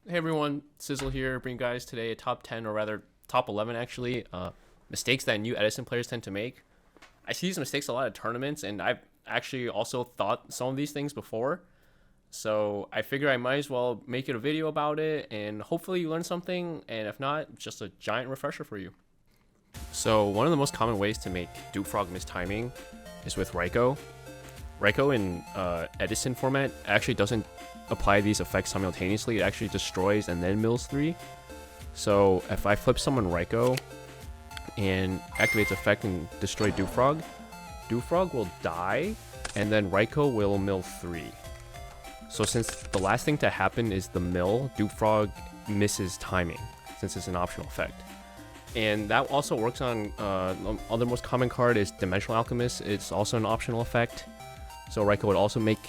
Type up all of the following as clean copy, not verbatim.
Hey everyone, Sizzle here, bring you guys today a top 10, or rather top 11 actually, mistakes that new Edison players tend to make. I see these mistakes a lot of tournaments, and I've actually also thought some of these things before. So I figure I might as well make it a video about it, and hopefully you learn something, and if not, just a giant refresher for you. So one of the most common ways to make Dupe Frog miss timing is with Ryko. Ryko in Edison format actually doesn't apply these effects simultaneously. It actually destroys and then mills 3. So if I flip someone Ryko and activates effect and destroy Dupe Frog will die, and then Ryko will mill 3. So since the last thing to happen is the mill, Dupe Frog misses timing, since it's an optional effect. And that also works on the other most common card is Dimensional Alchemist. It's also an optional effect. So Ryko would also make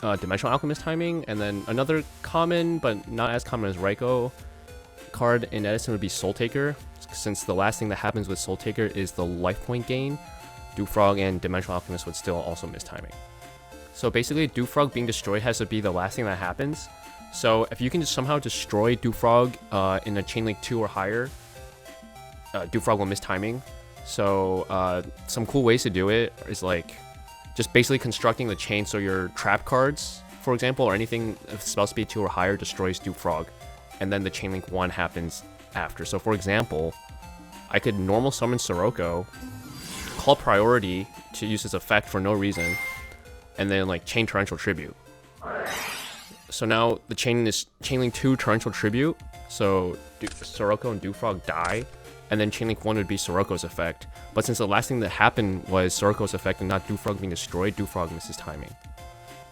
Dimensional Alchemist timing. And then another common, but not as common as Ryko card in Edison would be Soul Taker. Since the last thing that happens with Soul Taker is the life point gain, Dupe Frog and Dimensional Alchemist would still also miss timing. So basically, Dupe Frog being destroyed has to be the last thing that happens. So if you can just somehow destroy Dupe Frog in a Chain Link 2 or higher, Dupe Frog will miss timing. So some cool ways to do it is like just basically constructing the chain so your trap cards, for example, or anything of spell speed 2 or higher destroys Dupe Frog, and then the Chain Link 1 happens after. So for example, I could normal summon Sirocco, call priority to use this effect for no reason, and then like chain Torrential Tribute. So now the chain is Chain Link 2 Torrential Tribute, so Sirocco and Dupe Frog die, and then Chain Link 1 would be Sirocco's effect. But since the last thing that happened was Sirocco's effect and not Dupe Frog being destroyed, Dupe Frog misses timing.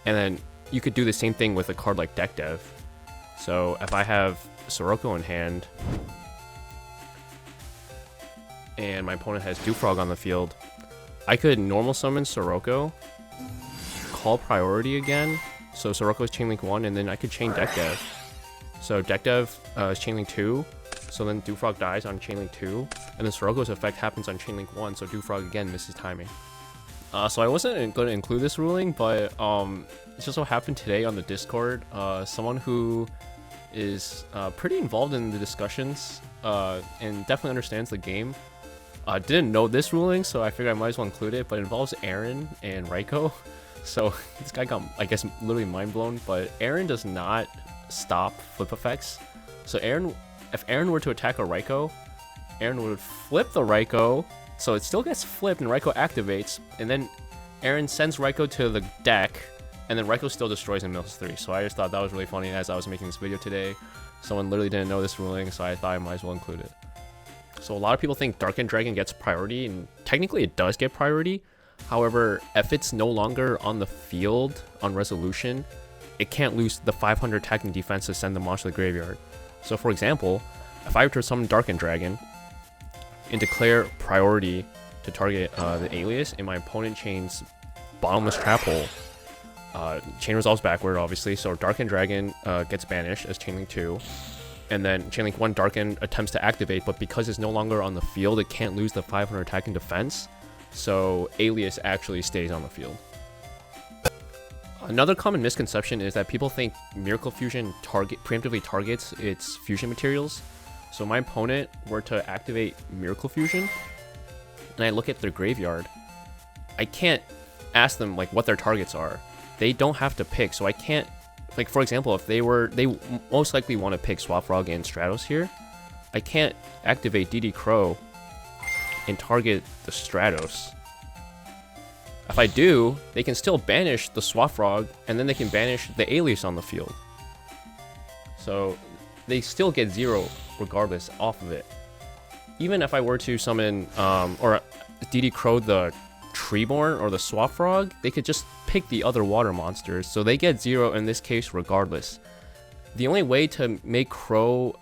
And then you could do the same thing with a card like Deck Dev. So if I have Sirocco in hand, and my opponent has Dupe Frog on the field, I could normal summon Sirocco, call priority again, so Sirocco's Chain Link 1, and then I could chain Deck Dev. So Deck Dev is Chain Link 2, so then Dupe Frog dies on Chain Link 2, and then Sirocco's effect happens on Chain Link 1, so Dupe Frog again misses timing. So I wasn't going to include this ruling, but it just so happened today on the Discord, someone who is pretty involved in the discussions and definitely understands the game didn't know this ruling, so I figured I might as well include it, but it involves Ehren and Ryko. So this guy got, I guess, literally mind blown, but Ehren does not stop flip effects. So if Ehren were to attack a Ryko, Ehren would flip the Ryko, so it still gets flipped and Ryko activates, and then Ehren sends Ryko to the deck, and then Ryko still destroys and mills 3. So I just thought that was really funny as I was making this video today. Someone literally didn't know this ruling, so I thought I might as well include it. So a lot of people think Darkened Dragon gets priority, and technically it does get priority. However, if it's no longer on the field on resolution, it can't lose the 500 attack and defense to send the monster to the graveyard. So for example, if I were to summon Darkened Dragon and declare priority to target the alias, and my opponent chains Bottomless Trap Hole, chain resolves backward obviously, so Darkened Dragon gets banished as Chain Link 2. And then Chain Link 1 Darken attempts to activate, but because it's no longer on the field, it can't lose the 500 attack and defense. So Alias actually stays on the field. Another common misconception is that people think Miracle Fusion preemptively targets its fusion materials. So my opponent were to activate Miracle Fusion, and I look at their graveyard, I can't ask them like what their targets are. They don't have to pick, so I can't. Like, for example, if they most likely want to pick Swap Frog and Stratos here, I can't activate DD Crow and target the Stratos. If I do, they can still banish the Swap Frog, and then they can banish the Alias on the field. So they still get 0 regardless off of it. Even if I were to summon or DD Crow the Treeborn or the Swap Frog, they could just pick the other water monsters, so they get 0 in this case regardless. The only way to make Crow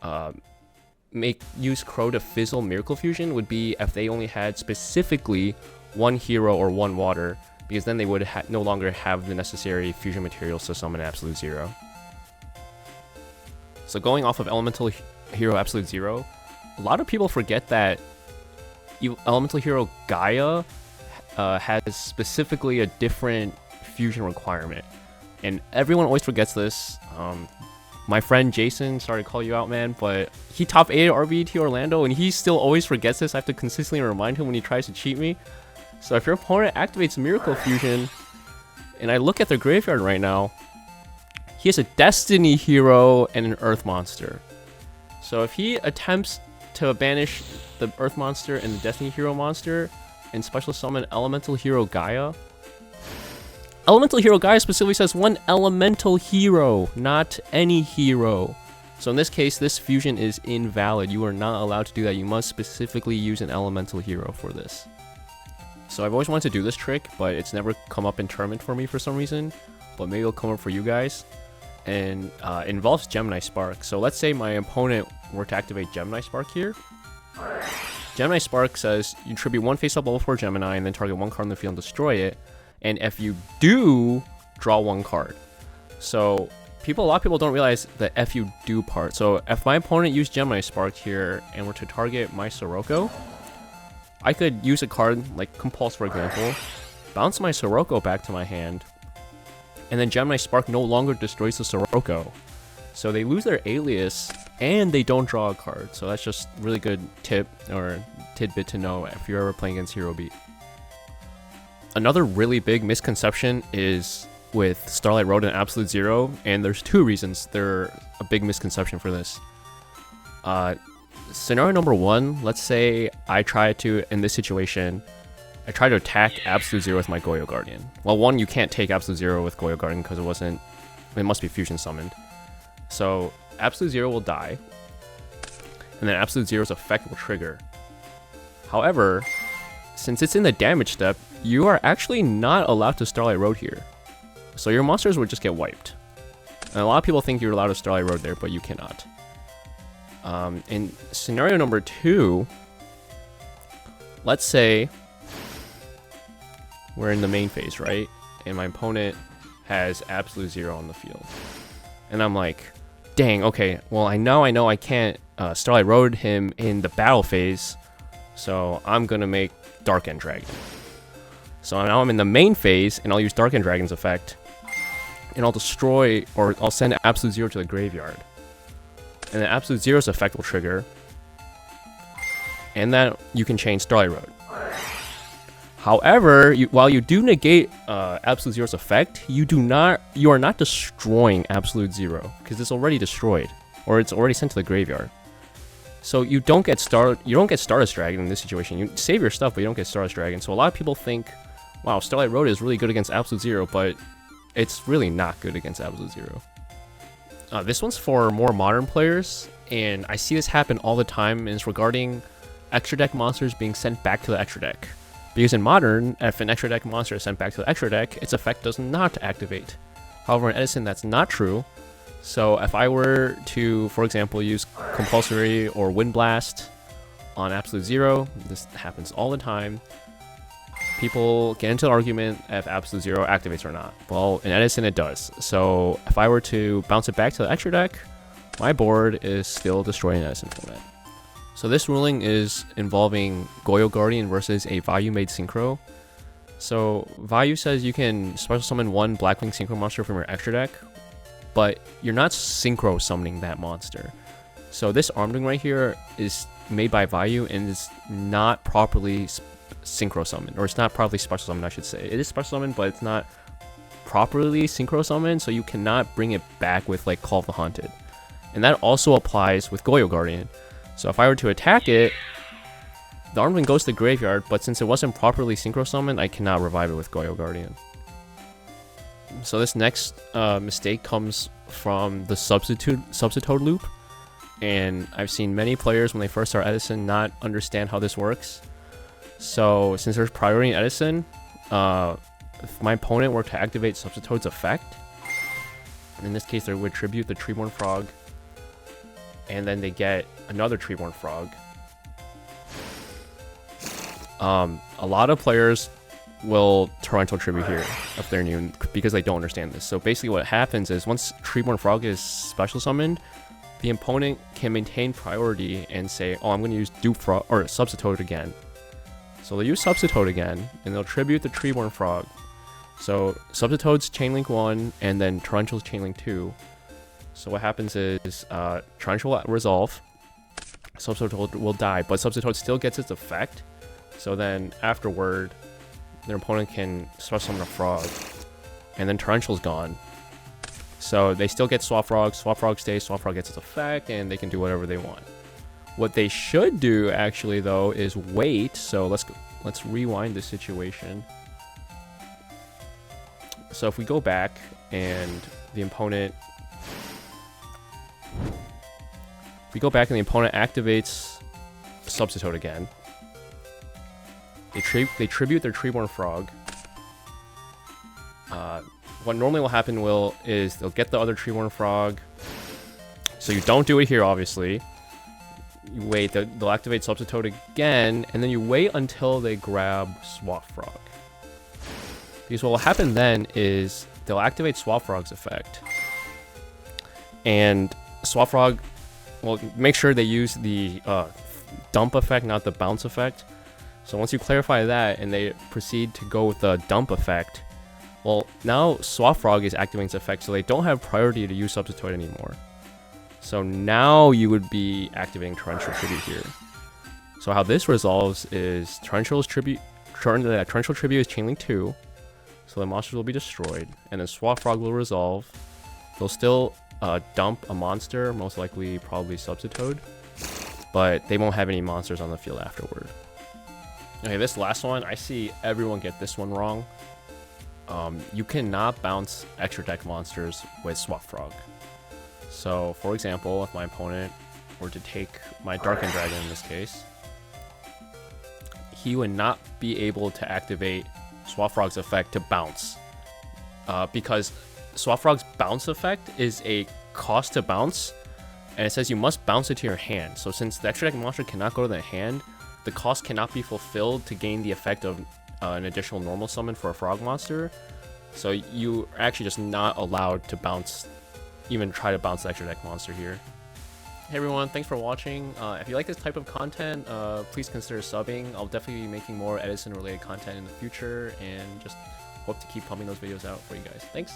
use Crow to fizzle Miracle Fusion would be if they only had specifically 1 hero or 1 water, because then they would no longer have the necessary fusion materials to summon Absolute Zero. So going off of Elemental Hero Absolute Zero, a lot of people forget that Elemental Hero Gaia has specifically a different fusion requirement, and everyone always forgets this. My friend Jason, sorry to call you out, man, but he top 8 at RBT Orlando, and he still always forgets this. I have to consistently remind him when he tries to cheat me. So if your opponent activates Miracle Fusion, and I look at their graveyard right now, he has a Destiny Hero and an Earth Monster. So if he attempts to banish the Earth Monster and the Destiny Hero monster and special summon Elemental Hero Gaia. Elemental Hero Gaia specifically says one Elemental Hero, not any hero. So in this case, this fusion is invalid. You are not allowed to do that. You must specifically use an Elemental Hero for this. So I've always wanted to do this trick, but it's never come up in tournament for me for some reason. But maybe it'll come up for you guys. And it involves Gemini Spark. So let's say my opponent were to activate Gemini Spark here. Gemini Spark says you tribute one face-up level 4 Gemini and then target one card in the field and destroy it. And if you do, draw one card. So a lot of people don't realize the if you do part. So if my opponent used Gemini Spark here and were to target my Sirocco, I could use a card like Compulse, for example, bounce my Sirocco back to my hand, and then Gemini Spark no longer destroys the Sirocco. So they lose their alias and they don't draw a card. So that's just really good tip or tidbit to know if you're ever playing against Hero Beat. Another really big misconception is with Starlight Road and Absolute Zero, and there's two reasons they're a big misconception for this. Scenario number one, let's say I try to, in this situation, I try to attack Absolute Zero with my Goyo Guardian. Well, one, you can't take Absolute Zero with Goyo Guardian because it must be fusion summoned. So Absolute Zero will die, and then Absolute Zero's effect will trigger. However, since it's in the damage step, you are actually not allowed to Starlight Road here. So your monsters would just get wiped. And a lot of people think you're allowed to Starlight Road there, but you cannot. In scenario number two, let's say we're in the main phase, right? And my opponent has Absolute Zero on the field. And I'm like, dang, okay, well, I know I can't Starlight Road him in the battle phase, so I'm gonna make Dark End Dragon. So now I'm in the main phase, and I'll use Dark End Dragon's effect, and I'll destroy, or I'll send Absolute Zero to the graveyard. And then Absolute Zero's effect will trigger, and then you can chain Starlight Road. However, while you do negate Absolute Zero's effect, you are not destroying Absolute Zero, because it's already destroyed, or it's already sent to the graveyard. So you don't get Stardust Dragon in this situation. You save your stuff, but you don't get Stardust Dragon. So a lot of people think, wow, Starlight Road is really good against Absolute Zero, but it's really not good against Absolute Zero. This one's for more modern players, and I see this happen all the time, and it's regarding extra deck monsters being sent back to the extra deck. Because in Modern, if an extra deck monster is sent back to the extra deck, its effect does not activate. However, in Edison, that's not true. So if I were to, for example, use Compulsory or Wind Blast on Absolute Zero, this happens all the time. People get into an argument if Absolute Zero activates or not. Well, in Edison, it does. So if I were to bounce it back to the extra deck, my board is still destroyed in Edison format. So this ruling is involving Goyo Guardian versus a Vayu made Synchro. So Vayu says you can special summon one Blackwing Synchro monster from your extra deck, but you're not Synchro summoning that monster. So this Armdwing right here is made by Vayu and is not properly Synchro summoned, or it's not properly special summoned, I should say. It is special summoned, but it's not properly Synchro summoned, so you cannot bring it back with like Call of the Haunted. And that also applies with Goyo Guardian. So if I were to attack it, the Armdwing goes to the graveyard, but since it wasn't properly Synchro summoned, I cannot revive it with Goyo Guardian. So this next mistake comes from the Substitoad loop, and I've seen many players when they first start Edison not understand how this works. So since there's priority in Edison, if my opponent were to activate Substitoad's effect, in this case they would tribute the Treeborn Frog, and then they get another Treeborn Frog. A lot of players will Torrential tribute here if they're new, because they don't understand this. So basically what happens is once Treeborn Frog is special summoned, the opponent can maintain priority and say, oh, I'm going to use Dupe Frog or Substitoad again. So they'll use Substitoad again, and they'll tribute the Treeborn Frog. So Substitoad's Chainlink 1, and then Torrential's Chainlink 2. So what happens is Torrential will resolve. Substitoad will die, but Substitoad still gets its effect. So then afterward, their opponent can special summon a frog, and then Torrential's gone. So they still get Swap Frog. Swap Frog stays. Swap Frog gets its effect, and they can do whatever they want. What they should do actually though is wait. So let's rewind the situation. So if we go back and the opponent activates Substitoad again. They tribute their Treeborn Frog. What normally will happen is they'll get the other Treeborn Frog. So you don't do it here, obviously. You wait, they'll activate Substitoad again, and then you wait until they grab Swap Frog. Because what will happen then is they'll activate Swap Frog's effect. And Swap Frog, well, make sure they use the dump effect, not the bounce effect. So once you clarify that and they proceed to go with the dump effect, well, now Swap Frog is activating its effect, so they don't have priority to use Substitoad anymore. So now you would be activating Torrential Tribute here. So how this resolves is Torrential Tribute is Chainlink 2, so the monsters will be destroyed, and then Swap Frog will resolve. They'll still dump a monster, most likely probably Substitoad, but they won't have any monsters on the field afterward. Okay, this last one, I see everyone get this one wrong. You cannot bounce extra deck monsters with Swap Frog. So, for example, if my opponent were to take my Darkened Dragon in this case, he would not be able to activate Swap Frog's effect to bounce. Because Swap Frog's bounce effect is a cost to bounce, and it says you must bounce it to your hand. So since the extra deck monster cannot go to the hand, the cost cannot be fulfilled to gain the effect of an additional normal summon for a frog monster. So you are actually just not allowed to bounce, even try to bounce the extra deck monster here. Hey everyone, thanks for watching. If you like this type of content, please consider subbing. I'll definitely be making more Edison related content in the future, and just hope to keep pumping those videos out for you guys. Thanks.